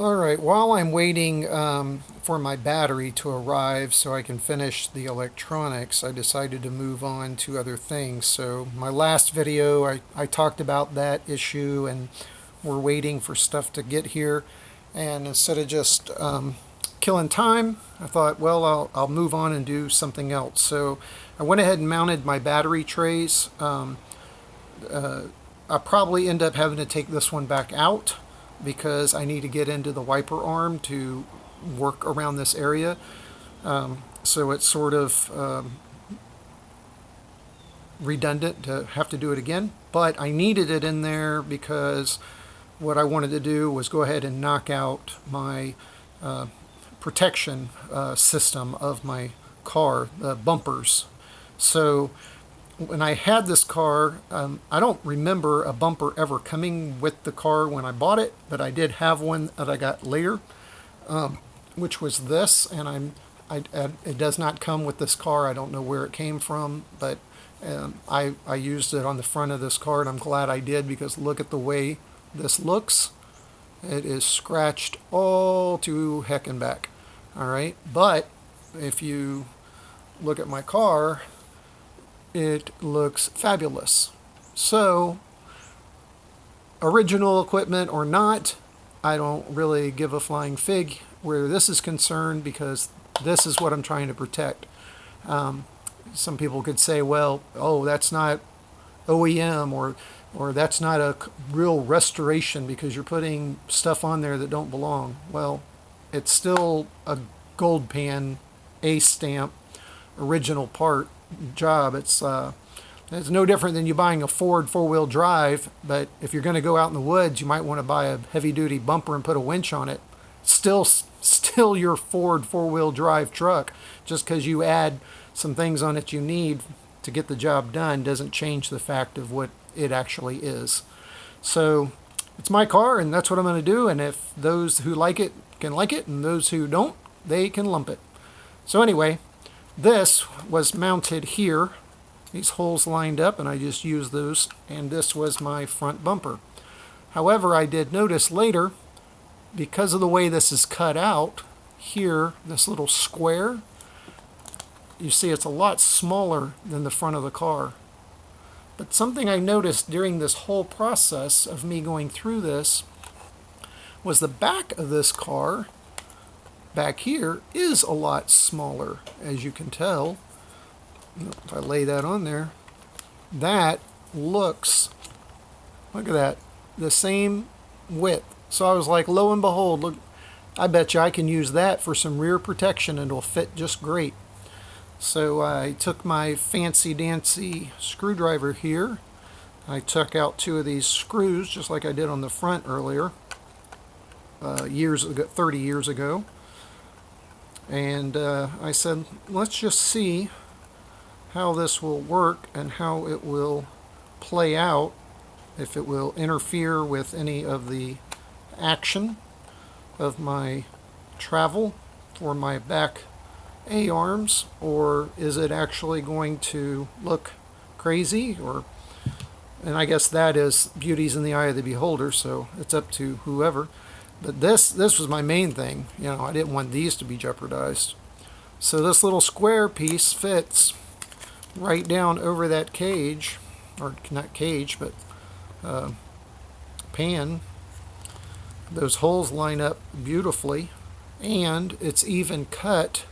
Alright, while I'm waiting for my battery to arrive so I can finish the electronics, I decided to move on to other things. So my last video, I talked about that issue and we're waiting for stuff to get here. And instead of just killing time, I thought, well, I'll move on and do something else. So I went ahead and mounted my battery trays. I'll probably end up having to take this one back out because I need to get into the wiper arm to work around this area. So it's sort of redundant to have to do it again. But I needed it in there because what I wanted to do was go ahead and knock out my protection system of my car, the bumpers. So when I had this car, I don't remember a bumper ever coming with the car when I bought it, but I did have one that I got later, which was this, and it does not come with this car. I don't know where it came from, but I used it on the front of this car, and I'm glad I did because look at the way this looks. It is scratched all to heck and back. All right, but if you look at my car, it looks fabulous. So, original equipment or not, I don't really give a flying fig where this is concerned because this is what I'm trying to protect. Some people could say, well, oh, that's not OEM or that's not a real restoration because you're putting stuff on there that don't belong. Well, it's still a gold pan, A stamp, original part job. It's no different than you buying a Ford four-wheel drive, but if you're going to go out in the woods, you might want to buy a heavy-duty bumper and put a winch on it. Still your Ford four-wheel drive truck. Just because you add some things on it you need to get the job done doesn't change the fact of what it actually is. So it's my car, and that's what I'm going to do, and if those who like it can like it, and those who don't, they can lump it. So anyway, this was mounted here, these holes lined up, and I just used those, and this was my front bumper. However, I did notice later, because of the way this is cut out, here, this little square, you see it's a lot smaller than the front of the car. But something I noticed during this whole process of me going through this was the back of this car back here is a lot smaller, as you can tell. If I lay that on there, that looks, look at that, the same width. So I was like, lo and behold, look, I bet you I can use that for some rear protection and it'll fit just great. So I took my fancy dancy screwdriver here. I took out two of these screws just like I did on the front earlier, years ago, 30 years ago. And I said, let's just see how this will work and how it will play out, if it will interfere with any of the action of my travel for my back A-arms, or is it actually going to look crazy? And I guess that is beauty's in the eye of the beholder, so it's up to whoever. But this was my main thing. You know, I didn't want these to be jeopardized. So this little square piece fits right down over that cage, or not cage, but pan. Those holes line up beautifully, and it's even cut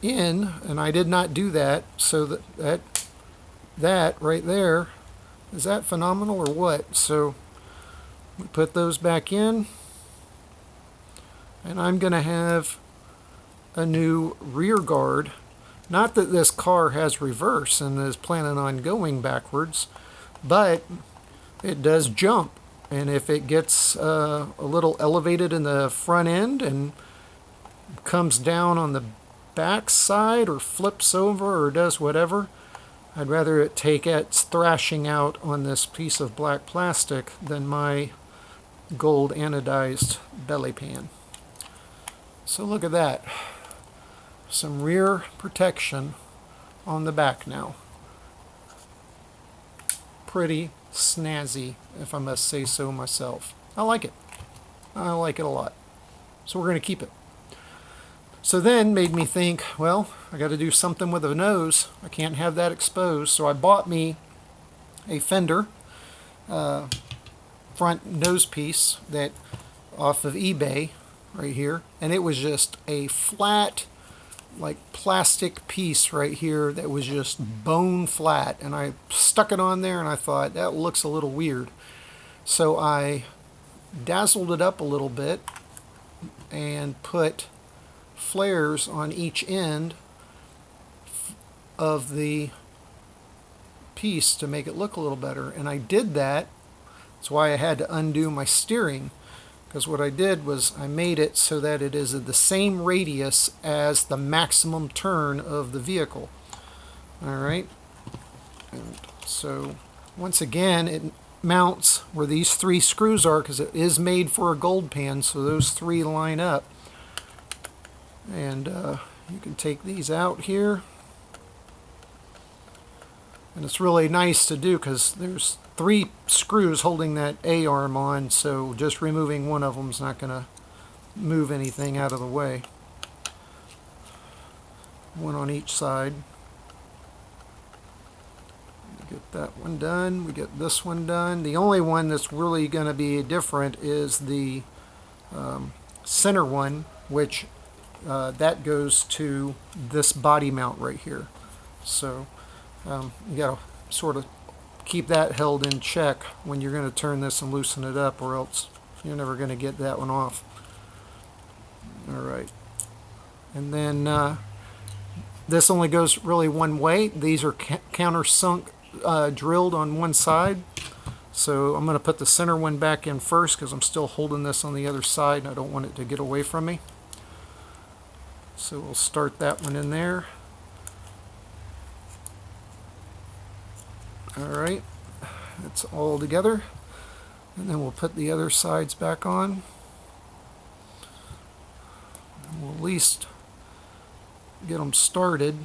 in, and I did not do that, so that right there, is that phenomenal or what? So we put those back in, and I'm going to have a new rear guard. Not that this car has reverse and is planning on going backwards, but it does jump. And if it gets a little elevated in the front end and comes down on the back side or flips over or does whatever, I'd rather it take its thrashing out on this piece of black plastic than my gold anodized belly pan. So look at that. Some rear protection on the back now. Pretty snazzy, if I must say so myself. I like it. I like it a lot. So we're going to keep it. So then made me think, well, I got to do something with the nose. I can't have that exposed. So I bought me a fender front nose piece that off of eBay right here, and it was just a flat like plastic piece right here that was just bone flat, and I stuck it on there and I thought that looks a little weird. So I dazzled it up a little bit and put flares on each end of the piece to make it look a little better, and I did that. That's why I had to undo my steering, because what I did was I made it so that it is the same radius as the maximum turn of the vehicle. Alright, and so once again it mounts where these 3 screws are, because it is made for a gold pan, so those 3 line up. And you can take these out here, and it's really nice to do because there's 3 screws holding that A-arm on, so just removing one of them is not going to move anything out of the way. One on each side. Get that one done. We get this one done. The only one that's really going to be different is the center one, which that goes to this body mount right here. So you got to sort of keep that held in check when you're going to turn this and loosen it up, or else you're never going to get that one off. Alright, and then this only goes really one way. These are countersunk drilled on one side, so I'm going to put the center one back in first because I'm still holding this on the other side and I don't want it to get away from me. So we'll start that one in there. Alright, it's all together, and then we'll put the other sides back on. And we'll at least get them started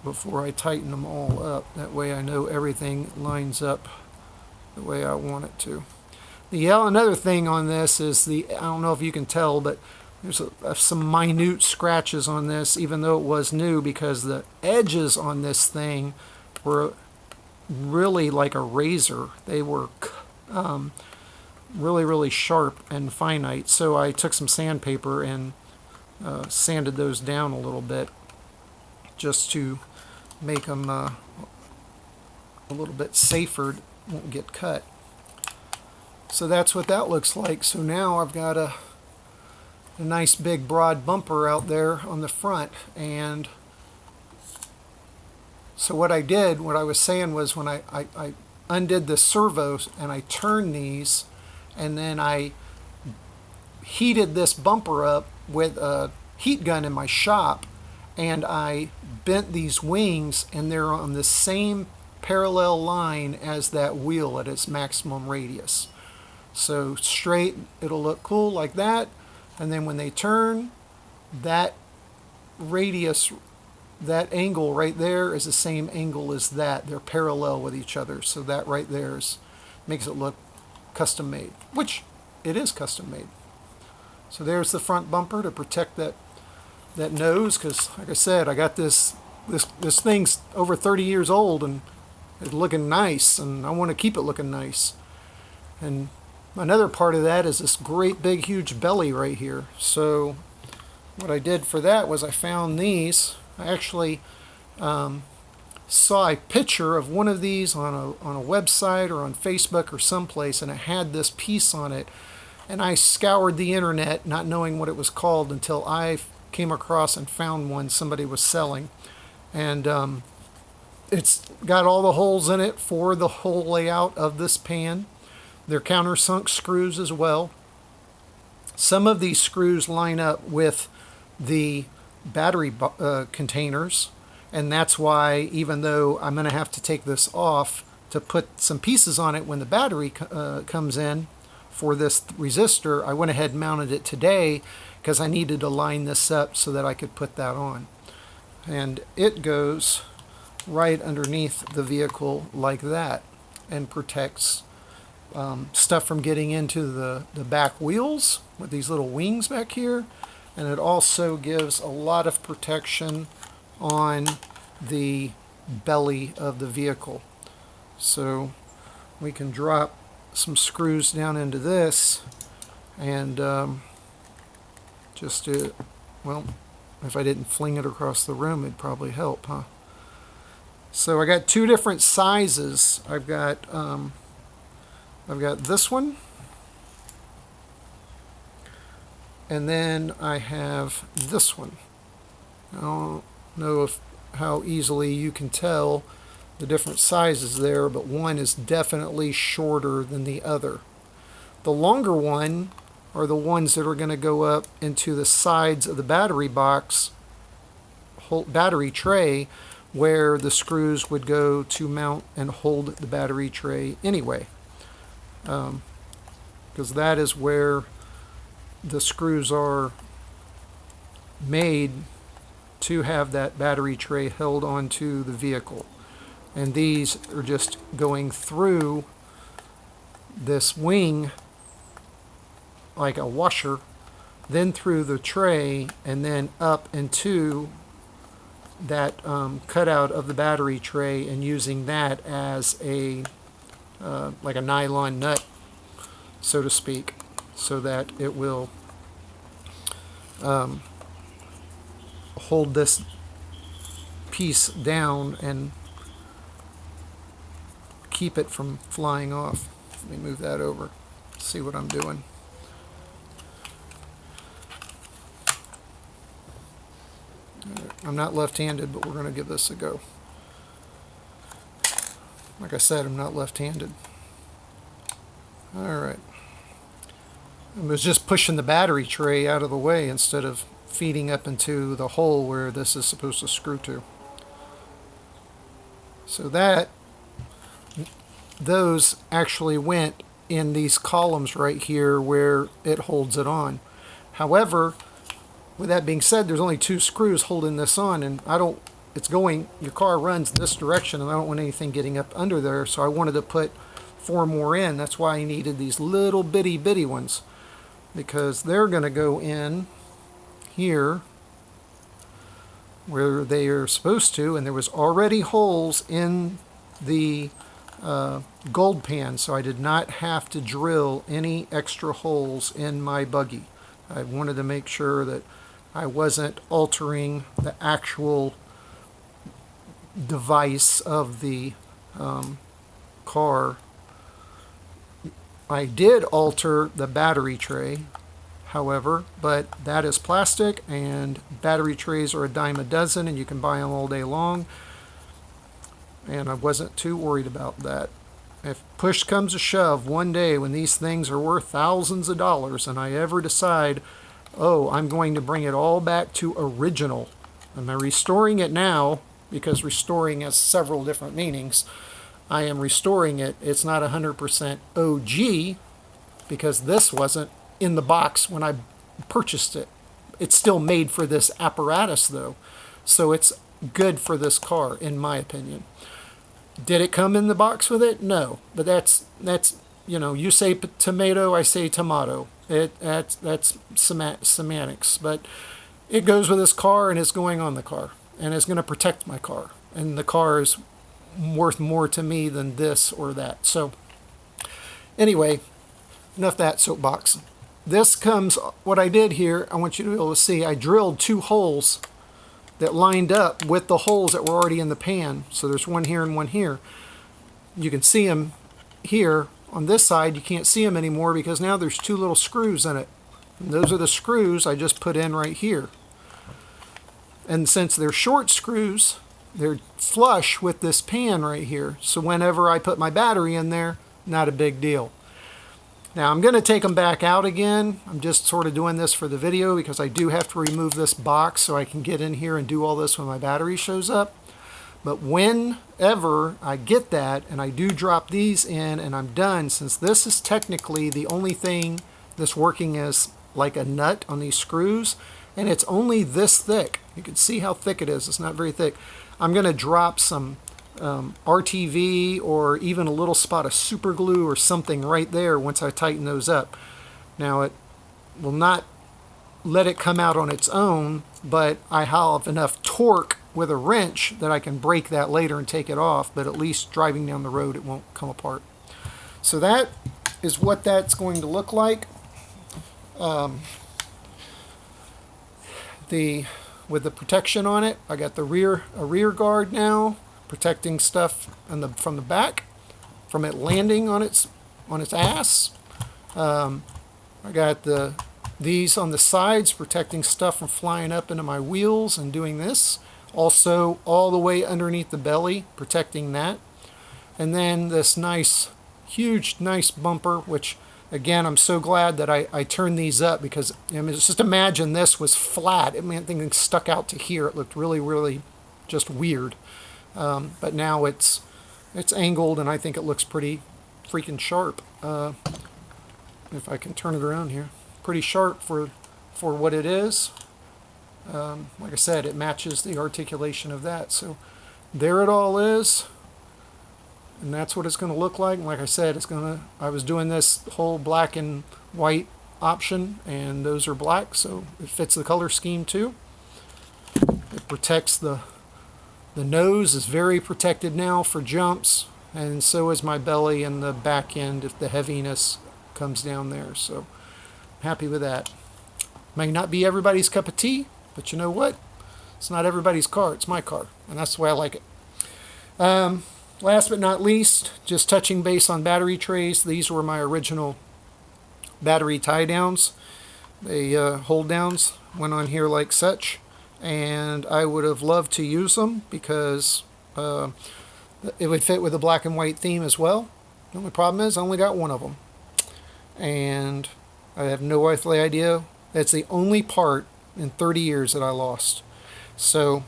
before I tighten them all up. That way I know everything lines up the way I want it to. Another thing on this is I don't know if you can tell, but there's some minute scratches on this, even though it was new, because the edges on this thing were really like a razor. They were really, really sharp and finite. So I took some sandpaper and sanded those down a little bit just to make them a little bit safer, won't get cut. So that's what that looks like. So now I've got a nice big broad bumper out there on the front. And so what I was saying was, when I undid the servos and I turned these, and then I heated this bumper up with a heat gun in my shop, and I bent these wings, and they're on the same parallel line as that wheel at its maximum radius. So straight, it'll look cool like that. And then when they turn, that radius, that angle right there is the same angle as that. They're parallel with each other. So that right there makes it look custom made, which it is custom made. So there's the front bumper to protect that nose, because like I said, I got this thing's over 30 years old and it's looking nice, and I want to keep it looking nice. And another part of that is this great big huge belly right here. So what I did for that was I found these. I actually saw a picture of one of these on a website or on Facebook or someplace, and it had this piece on it. And I scoured the internet not knowing what it was called until I came across and found one somebody was selling. And it's got all the holes in it for the whole layout of this pan. They're countersunk screws as well. Some of these screws line up with the battery containers, and that's why, even though I'm going to have to take this off to put some pieces on it when the battery comes in for this resistor, I went ahead and mounted it today because I needed to line this up so that I could put that on. And it goes right underneath the vehicle like that and protects stuff from getting into the back wheels with these little wings back here. And it also gives a lot of protection on the belly of the vehicle. So we can drop some screws down into this and just do, well, if I didn't fling it across the room, it'd probably help, huh? So I got two different sizes. I've got this one, and then I have this one. I don't know how easily you can tell the different sizes there, but one is definitely shorter than the other. The longer one are the ones that are going to go up into the sides of the battery box, battery tray, where the screws would go to mount and hold the battery tray anyway. Because that is where the screws are made to have that battery tray held onto the vehicle. And these are just going through this wing like a washer, then through the tray, and then up into that cutout of the battery tray, and using that as a like a nylon nut, so to speak, so that it will hold this piece down and keep it from flying off. Let me move that over, see what I'm doing. I'm not left-handed, but we're going to give this a go. Like I said, I'm not left-handed. Alright. I was just pushing the battery tray out of the way instead of feeding up into the hole where this is supposed to screw to. So those actually went in these columns right here where it holds it on. However, with that being said, there's only two screws holding this on, and your car runs this direction, and I don't want anything getting up under there, so I wanted to put 4 more in. That's why I needed these little bitty ones, because they're going to go in here where they are supposed to, and there was already holes in the gold pan, so I did not have to drill any extra holes in my buggy. I wanted to make sure that I wasn't altering the actual device of the car. I did alter the battery tray, however, but that is plastic, and battery trays are a dime a dozen, and you can buy them all day long, and I wasn't too worried about that. If push comes to shove one day when these things are worth thousands of dollars and I ever decide, oh, I'm going to bring it all back to original, am I restoring it now? Because restoring has several different meanings. I am restoring it. It's not 100% OG, because this wasn't in the box when I purchased it. It's still made for this apparatus though, so it's good for this car in my opinion. Did it come in the box with it? No, but that's you say tomato, I say tomato. That's semantics, but it goes with this car, and it's going on the car, and it's going to protect my car, and the car is worth more to me than this or that. So anyway, enough that soapbox. This comes, what I did here, I want you to be able to see, I drilled 2 holes that lined up with the holes that were already in the pan. So there's one here and one here. You can see them here. On this side, you can't see them anymore because now there's 2 little screws in it. And those are the screws I just put in right here. And since they're short screws, they're flush with this pan right here. So whenever I put my battery in there, not a big deal. Now I'm going to take them back out again. I'm just sort of doing this for the video because I do have to remove this box so I can get in here and do all this when my battery shows up. But whenever I get that and I do drop these in and I'm done, since this is technically the only thing that's working as like a nut on these screws, and it's only this thick. You can see how thick it is. It's not very thick. I'm going to drop some RTV or even a little spot of super glue or something right there once I tighten those up. Now it will not let it come out on its own, but I have enough torque with a wrench that I can break that later and take it off, but at least driving down the road it won't come apart. So that is what that's going to look like. With the protection on it, I got a rear guard now, protecting stuff from the back, from it landing on its ass. I got these on the sides, protecting stuff from flying up into my wheels and doing this. Also, all the way underneath the belly, protecting that. And then this nice, huge, nice bumper, which again, I'm so glad that I turned these up, because I mean, just imagine this was flat. I mean, thing stuck out to here. It looked really, really just weird. But now it's angled, and I think it looks pretty freaking sharp. If I can turn it around here, pretty sharp for what it is. Like I said, it matches the articulation of that. So there it all is. And that's what it's going to look like. And like I said, I was doing this whole black and white option, and those are black, so it fits the color scheme too. It protects the nose is very protected now for jumps, and so is my belly and the back end if the heaviness comes down there. So I'm happy with that. May not be everybody's cup of tea, but you know what? It's not everybody's car. It's my car, and that's the way I like it. Last but not least, just touching base on battery trays. These were my original battery tie downs. They hold downs went on here like such, and I would have loved to use them because it would fit with the black and white theme as well. The only problem is I only got one of them, and I have no earthly idea. That's the only part in 30 years that I lost, so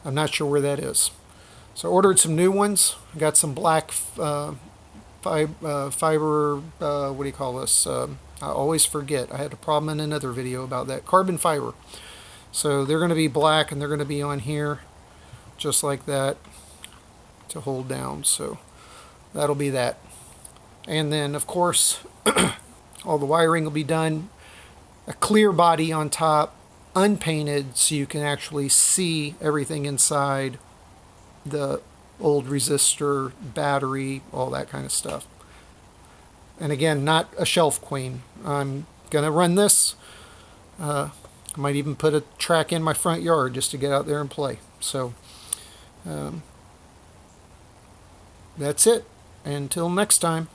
I'm not sure where that is. So I ordered some new ones. I got some black fiber, what do you call this? I always forget. I had a problem in another video about that. Carbon fiber. So they're going to be black, and they're going to be on here just like that to hold down. So that'll be that. And then, of course, all the wiring will be done. A clear body on top, unpainted, so you can actually see everything inside. The old resistor, battery, all that kind of stuff. And again, not a shelf queen. I'm going to run this. I might even put a track in my front yard just to get out there and play. So that's it. Until next time.